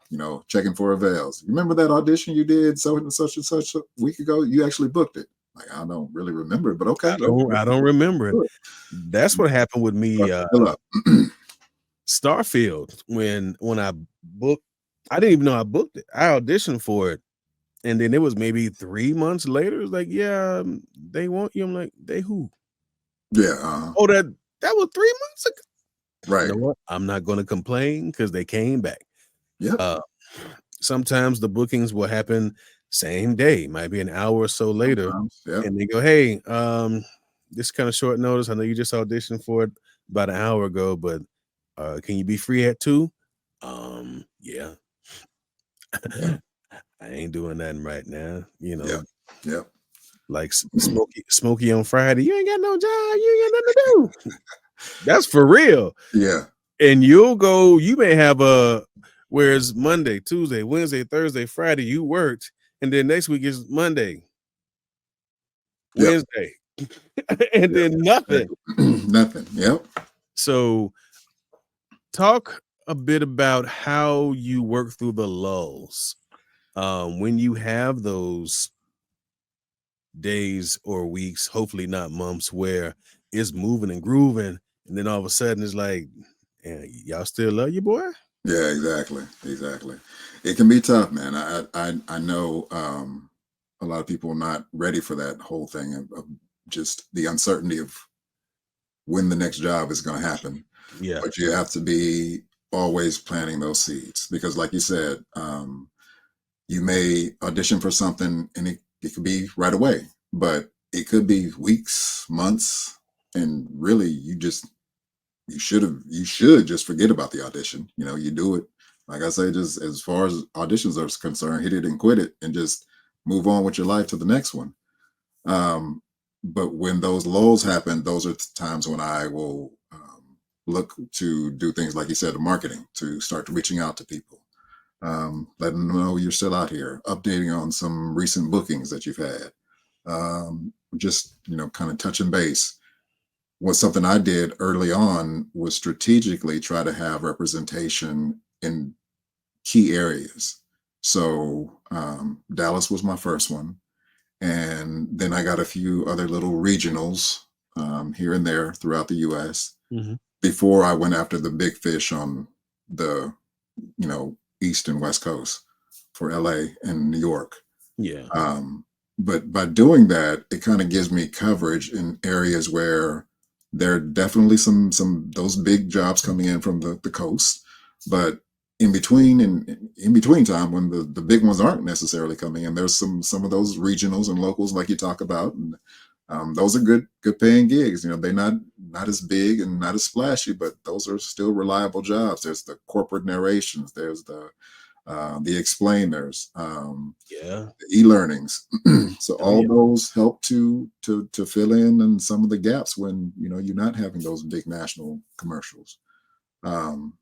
checking for avails. Remember that audition you did so and such a week ago? You actually booked it. Like, I don't really remember it, but okay. I don't remember it. That's what happened with me. Starfield, when I booked, I didn't even know I booked it. I auditioned for it, and then it was maybe 3 months later. It's like, yeah, they want you. I'm like, they who? Yeah. Oh, that was 3 months ago. Right. You know what? I'm not going to complain because they came back. Yeah. Sometimes the bookings will happen same day, might be an hour or so later, yeah. and they go, hey, this kind of short notice. I know you just auditioned for it about an hour ago, but can you be free at 2? Yeah. I ain't doing nothing right now, Yeah. like Smokey on Friday. You ain't got no job. You ain't got nothing to do. That's for real. Yeah. And you may have whereas Monday, Tuesday, Wednesday, Thursday, Friday, you worked, and then next week is Monday, Wednesday, and then nothing. Nothing. Yep. So talk a bit about how you work through the lulls. When you have those days or weeks, hopefully not months, where it's moving and grooving, and then all of a sudden it's like, y'all still love you, boy? Yeah, exactly. It can be tough, man. I know a lot of people are not ready for that whole thing of just the uncertainty of when the next job is going to happen. Yeah. But you have to be always planting those seeds, because like you said, you may audition for something and it could be right away, but it could be weeks, months, and really you should just forget about the audition. You do it, like I say, just as far as auditions are concerned, hit it and quit it and just move on with your life to the next one. But when those lulls happen, those are times when I will look to do things like you said, the marketing, to start reaching out to people, letting them know you're still out here, updating on some recent bookings that you've had, just kind of touching base. Something I did early on was strategically try to have representation in key areas. So Dallas was my first one, and then I got a few other little regionals here and there throughout the U.S. Before I went after the big fish on the East and West Coast for LA and New York. Yeah. But by doing that, it kind of gives me coverage in areas where there are definitely some those big jobs coming in from the coast, But in between and in between time, when the big ones aren't necessarily coming in, there's some of those regionals and locals like you talk about, and those are good paying gigs. You know, they're not as big and not as splashy, but those are still reliable jobs. There's the corporate narrations, there's the explainers, Yeah. the e-learnings. So Oh, all yeah. those help to fill in some of the gaps when you're not having those big national commercials. Um,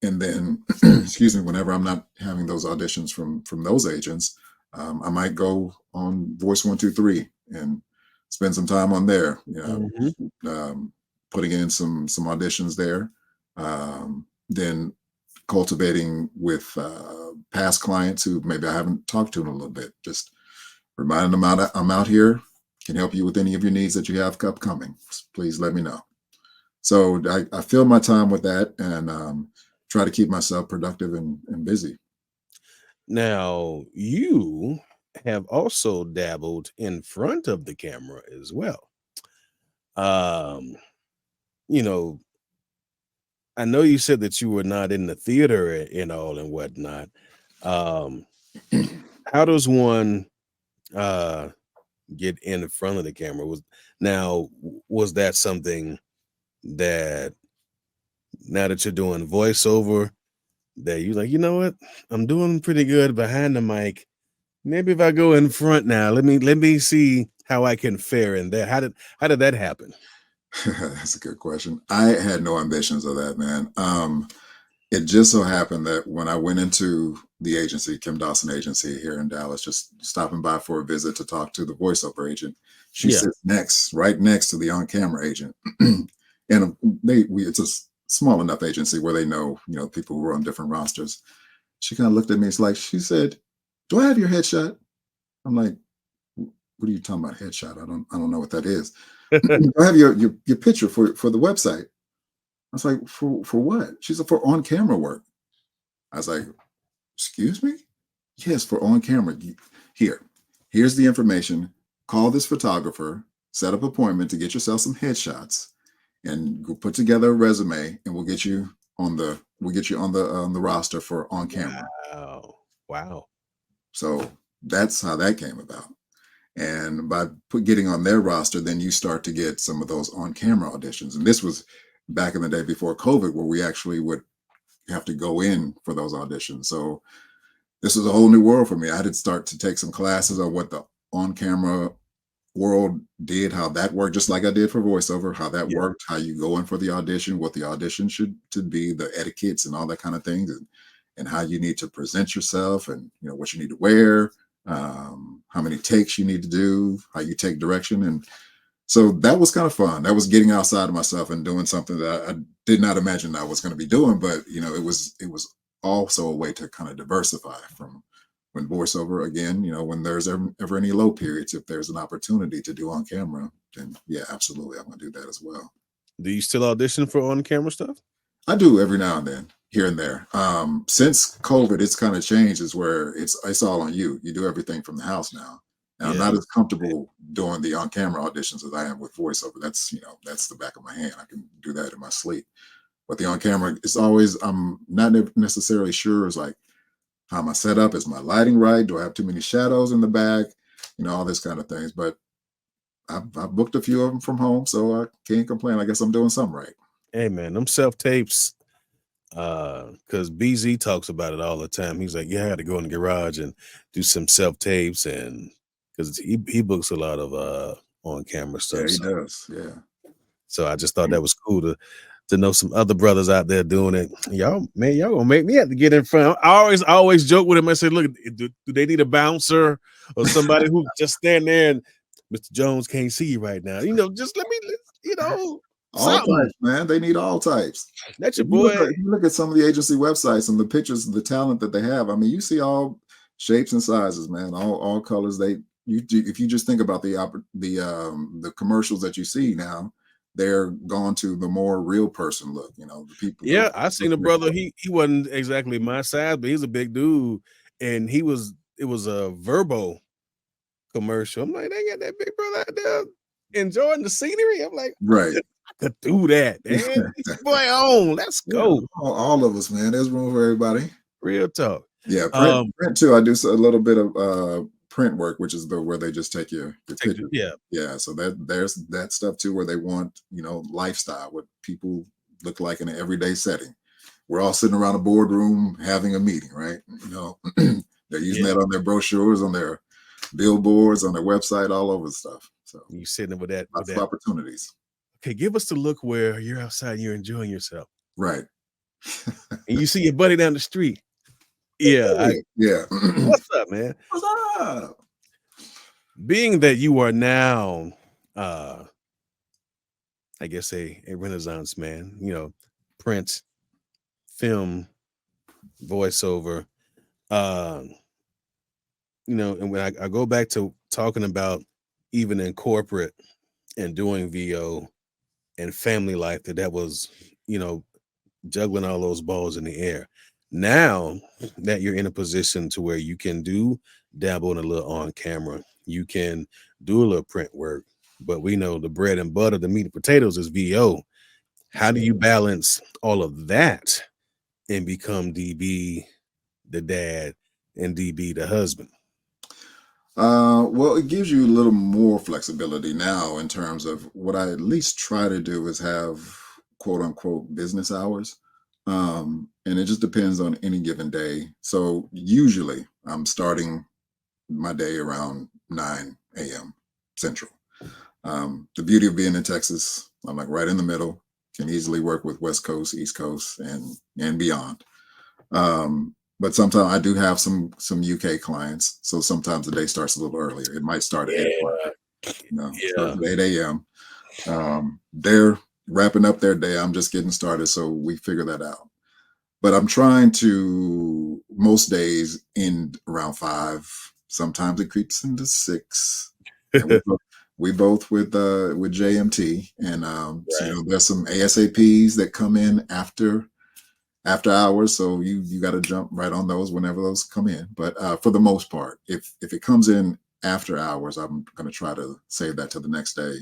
and then excuse me, whenever I'm not having those auditions from those agents, I might go on Voice 123 and spend some time on there, putting in some auditions there, then cultivating with past clients who maybe I haven't talked to in a little bit, just reminding them I'm out here, can help you with any of your needs that you have upcoming. Please let me know. So I fill my time with that, and try to keep myself productive and busy. Now, you have also dabbled in front of the camera as well. Um, you know, I know you said that you were not in the theater and all and whatnot. Um, how does one uh get in front of the camera? Was that something that now that you're doing voiceover that you like, you know what? I'm doing pretty good behind the mic. Maybe if I go in front now, let me see how I can fare in there. How did that happen? That's a good question. I had no ambitions of that, man. It just so happened that when I went into the agency, Kim Dawson Agency here in Dallas, just stopping by for a visit to talk to the voiceover agent, she Yeah. sits right next to the on-camera agent, and it's a small enough agency where they know people who are on different rosters. She kind of looked at me. She said, "Do I have your headshot?" I'm like, "What are you talking about, headshot? I don't know what that is." "I have your picture for the website." I was like, for what? She said, "For on camera work." I was like, "Excuse me?" "Yes, for on camera. Here, here's the information. Call this photographer, set up an appointment to get yourself some headshots, and go put together a resume, and we'll get you on the roster for on camera." Wow. Wow. So that's how that came about. And by getting on their roster, then you start to get some of those on camera auditions. And this was back in the day before COVID, where we actually would have to go in for those auditions. So this was a whole new world for me. I had to start to take some classes on what the on camera world did, how that worked, just like I did for voiceover, how that Yeah. worked, how you go in for the audition, what the audition should to be, the etiquettes and all that kind of things, and how you need to present yourself, and what you need to wear, how many takes you need to do, how you take direction. And so that was kind of fun. That was getting outside of myself and doing something that I did not imagine I was going to be doing, but it was also a way to kind of diversify from when voiceover again, when there's ever any low periods, if there's an opportunity to do on camera, then yeah, absolutely, I'm going to do that as well. Do you still audition for on camera stuff? I do every now and then, here and there. Since COVID, it's kind of changed. Is where it's all on you. You do everything from the house now. And I'm Yeah. not as comfortable doing the on-camera auditions as I am with voiceover. That's the back of my hand. I can do that in my sleep. But the on-camera, it's always I'm not necessarily sure. It's like, how am I set up? Is my lighting right? Do I have too many shadows in the back? All this kind of things. But I've booked a few of them from home, so I can't complain. I guess I'm doing something right. Hey man, them self tapes. Because BZ talks about it all the time. He's like, yeah, I had to go in the garage and do some self tapes, and because he books a lot of on camera Yeah, stuff. he So, does. Yeah. so I just thought that was cool to know some other brothers out there doing it. Y'all, man, y'all gonna make me have to get in front. I always joke with him. I say, look, do they need a bouncer or somebody who just stand there and Mr. Jones can't see you right now? Just let me, All something. types, man. They need all types. That's your If you look boy. at, if you look at some of the agency websites and the pictures, the talent that they have, I mean, you see all shapes and sizes, man. All colors. If you just think about the commercials that you see now, they're gone to the more real person look. The people. Yeah, I seen a brother. He wasn't exactly my size, but he's a big dude, and it was a Verbo commercial. I'm like, they got that big brother out there enjoying the scenery. I'm like, Right. could do that, man. Get your boy on. Let's go. All of us, man. There's room for everybody. Real talk. Yeah, print too. I do a little bit of print work, which is where they just take your picture. Yeah. So there's that stuff too, where they want, lifestyle, what people look like in an everyday setting. We're all sitting around a boardroom having a meeting, right? They're using that on their brochures, on their billboards, on their website, all over the stuff. So you sitting with that, lots of opportunities. Okay, give us the look where you're outside, you're enjoying yourself, right? And you see your buddy down the street. Yeah, yeah. What's up, man? What's up? Being that you are now, I guess a Renaissance man, print, film, voiceover, and when I go back to talking about even in corporate and doing VO and family life, that was, juggling all those balls in the air. Now that you're in a position to where you can dabble in a little on camera, you can do a little print work, but we know the bread and butter, the meat and potatoes is VO. How do you balance all of that and become DB the dad and DB the husband? Well, it gives you a little more flexibility now in terms of what I at least try to do is have quote unquote business hours. And it just depends on any given day. So usually I'm starting my day around 9 a.m. Central. The beauty of being in Texas, I'm like right in the middle, can easily work with West Coast, East Coast, and beyond. But sometimes I do have some UK clients, so sometimes the day starts a little earlier. It might start at 8 o'clock, starts at 8 a.m. They're wrapping up their day. I'm just getting started, so we figure that out. But I'm trying to most days end around 5. Sometimes it creeps into 6. And we both with JMT, and so there's some ASAPs that come in after hours, so you got to jump right on those whenever those come in. But for the most part, if it comes in after hours, I'm going to try to save that till the next day.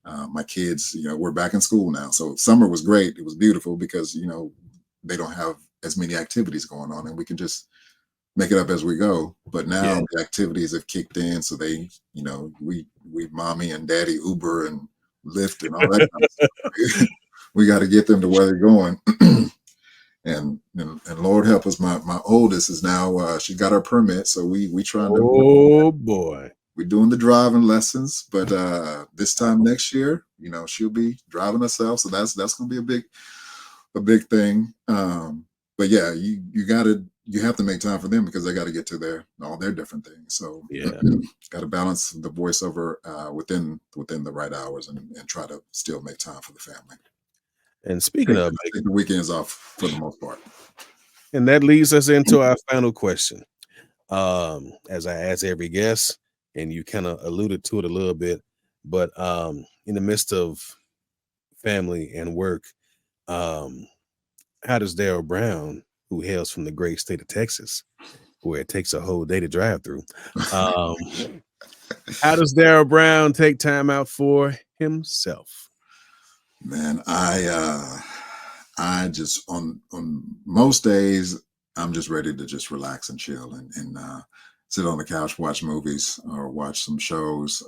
My kids, we're back in school now, so summer was great. It was beautiful because they don't have as many activities going on, and we can just make it up as we go. But now the activities have kicked in, so they, we mommy and daddy Uber and Lyft and all that kind of stuff. We got to get them to where they're going. And Lord help us, my oldest is now she got her permit, so we trying to. Oh boy, we're doing the driving lessons, but this time next year, she'll be driving herself, so that's gonna be a big thing. But yeah, you have to make time for them because they got to get to all their different things. So got to balance the voiceover within the right hours and try to still make time for the family. And speaking of, take the weekends off for the most part. And that leads us into our final question. As I ask every guest, and you kind of alluded to it a little bit, but in the midst of family and work, how does Darrell Brown, who hails from the great state of Texas, where it takes a whole day to drive through, how does Darrell Brown take time out for himself? Man, I just on most days I'm just ready to just relax and chill and sit on the couch, watch movies or watch some shows.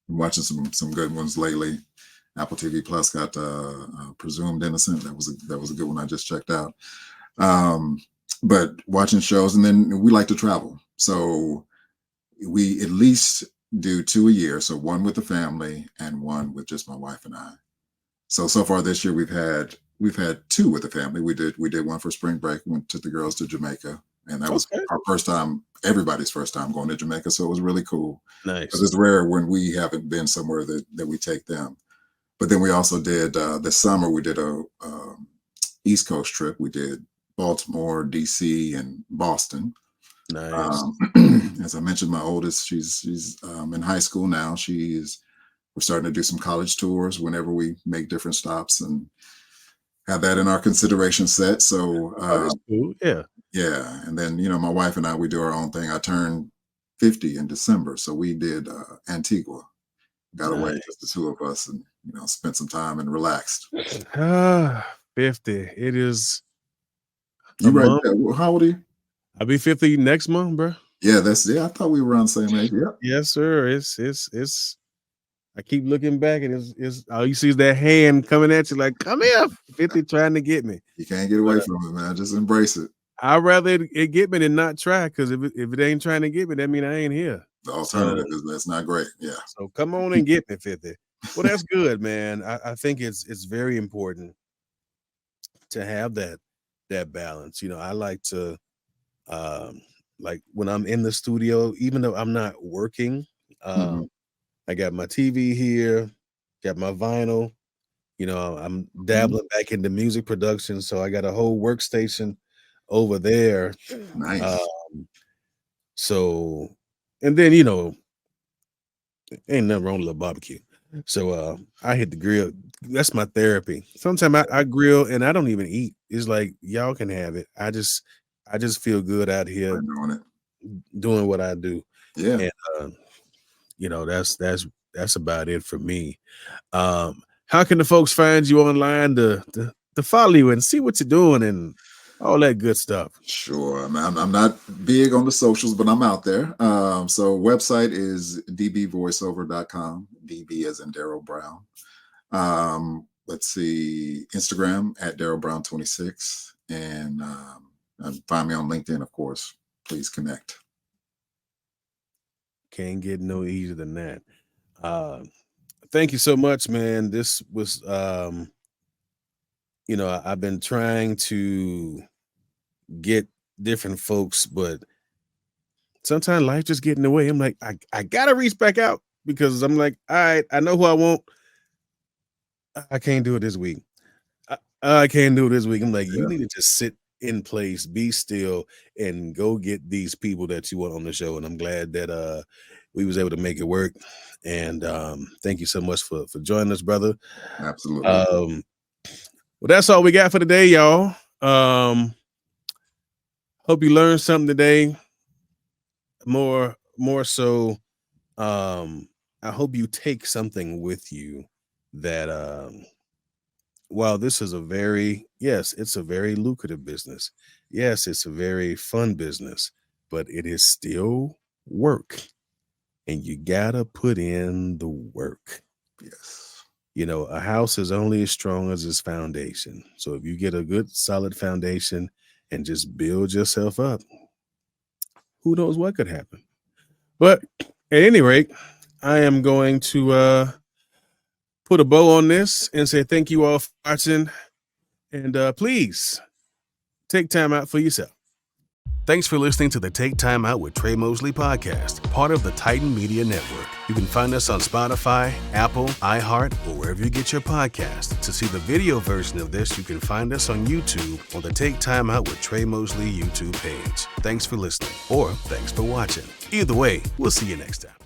Watching some good ones lately. Apple TV Plus got Presumed Innocent. That was a good one I just checked out. But watching shows, and then we like to travel, so we at least do 2 a year. So one with the family and one with just my wife and I. So far this year we've had 2 with the family. We did one for spring break. We took the girls to Jamaica, and that was our first time, everybody's first time going to Jamaica. So it was really cool. Nice. Because it's rare when we haven't been somewhere that we take them. But then we also did this summer. We did a East Coast trip. We did Baltimore, DC, and Boston. Nice. As I mentioned, my oldest, she's in high school now. We're starting to do some college tours whenever we make different stops and have that in our consideration set. So that's cool. Yeah. And then, my wife and I, we do our own thing. I turned 50 in December. So we did Antigua. Got away, just the two of us, and spent some time and relaxed. 50. It is You a right? month. How old are you? I'll be 50 next month, bro. Yeah, I thought we were around the same age. Yep. Yes, sir. It's. I keep looking back, and it's all you see is that hand coming at you, like, come here, 50 trying to get me. You can't get away from it, man. Just embrace it. I'd rather it get me than not try, because if it ain't trying to get me, that means I ain't here. The alternative is that's not great. Yeah. So come on and get me, 50. Well, that's good, man. I think it's very important to have that balance. I like to like when I'm in the studio, even though I'm not working, I got my TV here, got my vinyl. I'm dabbling back into music production, so I got a whole workstation over there. Nice. So, and then ain't nothing wrong with a barbecue. So I hit the grill. That's my therapy. Sometimes I grill and I don't even eat. It's like y'all can have it. I just feel good out here doing what I do. Yeah. And that's about it for me. How can the folks find you online to follow you and see what you're doing and all that good stuff? Sure. I'm not big on the socials, but I'm out there. So website is dbvoiceover.com. DB as in Darrell Brown. Let's see, Instagram at Darrell Brown 26, and find me on LinkedIn, of course. Please connect. Can't get no easier than that. Thank you so much, man. This was I've been trying to get different folks, but sometimes life just get in the way. I'm like, I gotta reach back out, because I'm like, all right, I know who I want. I can't do it this week. I can't do it this week. I'm like, you need to just sit in place, be still, and go get these people that you want on the show. And I'm glad that we was able to make it work. And thank you so much for joining us, brother. Absolutely. Well, that's all we got for today, y'all. Hope you learned something today. More so, I hope you take something with you that while this is it's a very lucrative business. Yes, it's a very fun business, but it is still work, and you gotta put in the work. Yes. A house is only as strong as its foundation. So if you get a good solid foundation and just build yourself up, who knows what could happen. But at any rate, I am going to put a bow on this and say thank you all for watching. And please take time out for yourself. Thanks for listening to the Take Time Out with Tre Mosley podcast, part of the Titan Media Network. You can find us on Spotify, Apple, iHeart, or wherever you get your podcasts. To see the video version of this, you can find us on YouTube on the Take Time Out with Tre Mosley YouTube page. Thanks for listening, or thanks for watching. Either way, we'll see you next time.